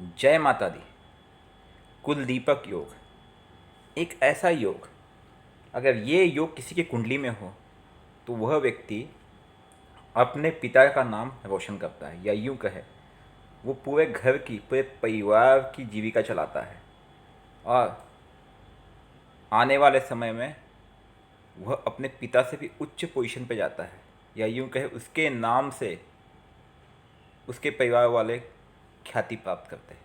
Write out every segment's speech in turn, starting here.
जय माता दी। कुलदीपक योग एक ऐसा योग, अगर ये योग किसी की कुंडली में हो तो वह व्यक्ति अपने पिता का नाम रोशन करता है, या यूँ कहे वो पूरे घर की, पूरे परिवार की जीविका चलाता है। और आने वाले समय में वह अपने पिता से भी उच्च पोजीशन पर जाता है, या यूँ कहे उसके नाम से उसके परिवार वाले ख्याति प्राप्त करते हैं।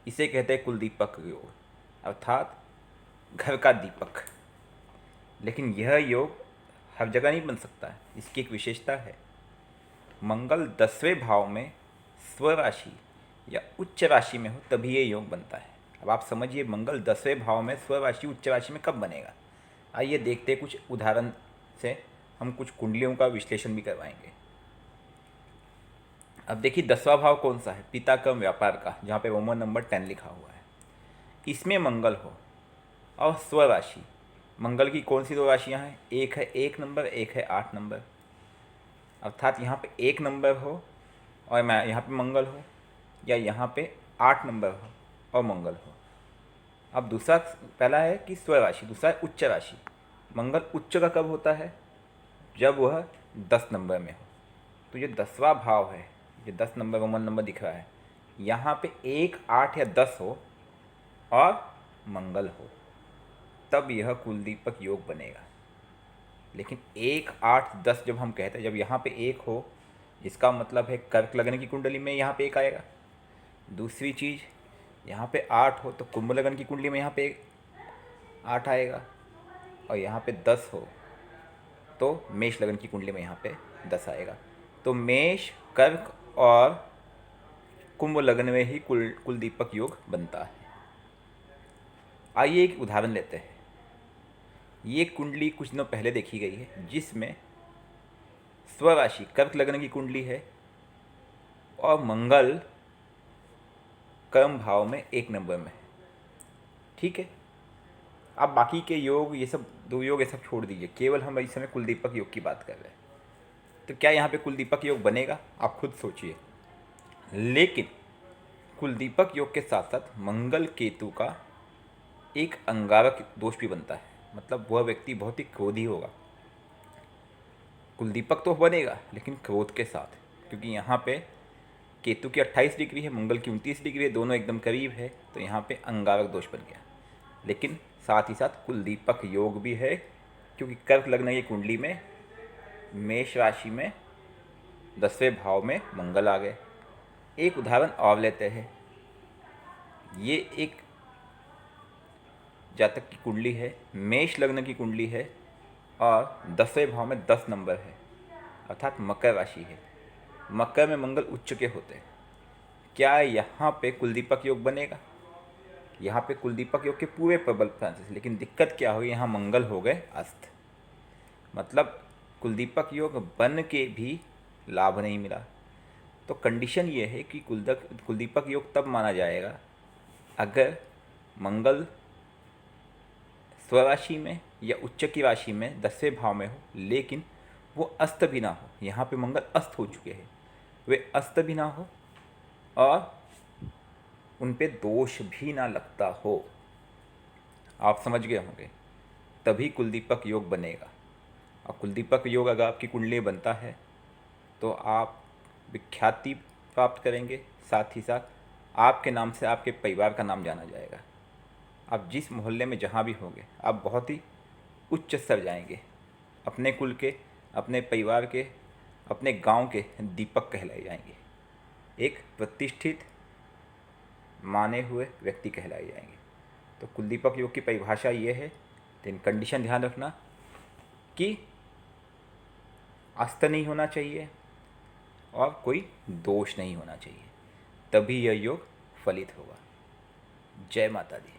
इसे कहते हैं कुलदीपक योग, अर्थात घर का दीपक। लेकिन यह योग हर जगह नहीं बन सकता है। इसकी एक विशेषता है, मंगल 10वें भाव में स्व राशि या उच्च राशि में हो तभी ये योग बनता है। अब आप समझिए, मंगल 10वें भाव में स्व राशि उच्च राशि में कब बनेगा। आइए देखते हैं कुछ उदाहरण से, हम कुछ कुंडलियों का विश्लेषण भी करवाएंगे। अब देखिए 10वां भाव कौन सा है, पिता कर्म व्यापार का, जहाँ पे रोमन नंबर 10 लिखा हुआ है। इसमें मंगल हो और स्व राशि, मंगल की कौन सी दो राशियाँ हैं, एक है 1 नंबर, एक है 8 नंबर। अर्थात यहाँ पे 1 नंबर हो और मैं यहाँ पे मंगल हो, या यहाँ पे 8 नंबर हो और मंगल हो। अब दूसरा, पहला है कि स्व राशि, दूसरा है उच्च राशि। मंगल उच्च का कब होता है, जब वह 10 नंबर में हो। तो ये 10वां भाव है, ये 10 नंबर रोमन नंबर दिख रहा है, यहाँ पे 1, 8 या 10 हो और मंगल हो, तब यह कुलदीपक योग बनेगा। लेकिन 1, 8, 10 जब हम कहते हैं, जब यहाँ पे 1 हो, इसका मतलब है कर्क लगन की कुंडली में यहाँ पे 1 आएगा। दूसरी चीज़, यहाँ पे 8 हो तो कुंभ लगन की कुंडली में यहाँ पे 8 आएगा, और यहाँ पे 10 हो तो मेष लगन की कुंडली में यहाँ पे 10 आएगा। तो मेष, कर्क और कुंभ लगन में ही कुलदीपक योग बनता है। आइए एक उदाहरण लेते हैं। ये कुंडली कुछ दिनों पहले देखी गई है, जिसमें स्वराशि कर्क लगन की कुंडली है और मंगल कर्म भाव में 1 नंबर में है। ठीक है, अब बाकी के योग, ये सब दो योग, ये सब छोड़ दीजिए, केवल हम इस समय कुलदीपक योग की बात कर रहे हैं। तो क्या यहाँ पे कुलदीपक योग बनेगा, आप खुद सोचिए। लेकिन कुलदीपक योग के साथ साथ मंगल केतु का एक अंगारक दोष भी बनता है। मतलब वह व्यक्ति बहुत ही क्रोधी होगा। कुलदीपक तो बनेगा लेकिन क्रोध के साथ, क्योंकि यहाँ पे केतु की 28 डिग्री है, मंगल की 29 डिग्री है, दोनों एकदम करीब है, तो यहाँ पे अंगारक दोष बन गया। लेकिन साथ ही साथ कुलदीपक योग भी है, क्योंकि कर्क लग्न की कुंडली में मेष राशि में 10वें भाव में मंगल आ गए। एक उदाहरण और लेते हैं। ये एक जातक की कुंडली है, मेष लग्न की कुंडली है और 10वें भाव में 10 नंबर है, अर्थात मकर राशि है। मकर में मंगल उच्च के होते हैं। क्या यहाँ पे कुलदीपक योग बनेगा? यहाँ पे कुलदीपक योग के पूरे प्रबल चांसेस, लेकिन दिक्कत क्या हुई, यहाँ मंगल हो गए अस्त। मतलब कुलदीपक योग बन के भी लाभ नहीं मिला। तो कंडीशन ये है कि कुलदीपक योग तब माना जाएगा अगर मंगल स्वराशि में या उच्च की राशि में 10वें भाव में हो, लेकिन वो अस्त भी ना हो। यहाँ पे मंगल अस्त हो चुके हैं, वे अस्त भी ना हो और उन पे दोष भी ना लगता हो। आप समझ गए होंगे, तभी कुलदीपक योग बनेगा। और कुलदीपक योग अगर आपकी कुंडली में बनता है तो आप विख्याति प्राप्त करेंगे, साथ ही साथ आपके नाम से आपके परिवार का नाम जाना जाएगा। आप जिस मोहल्ले में जहाँ भी होंगे, आप बहुत ही उच्च स्तर जाएंगे। अपने कुल के, अपने परिवार के, अपने गांव के दीपक कहलाए जाएंगे। एक प्रतिष्ठित माने हुए व्यक्ति कहलाए जाएंगे। तो कुलदीपक योग की परिभाषा ये है, लेकिन कंडीशन ध्यान रखना कि अस्त नहीं होना चाहिए और कोई दोष नहीं होना चाहिए, तभी यह योग फलित होगा। जय माता दी।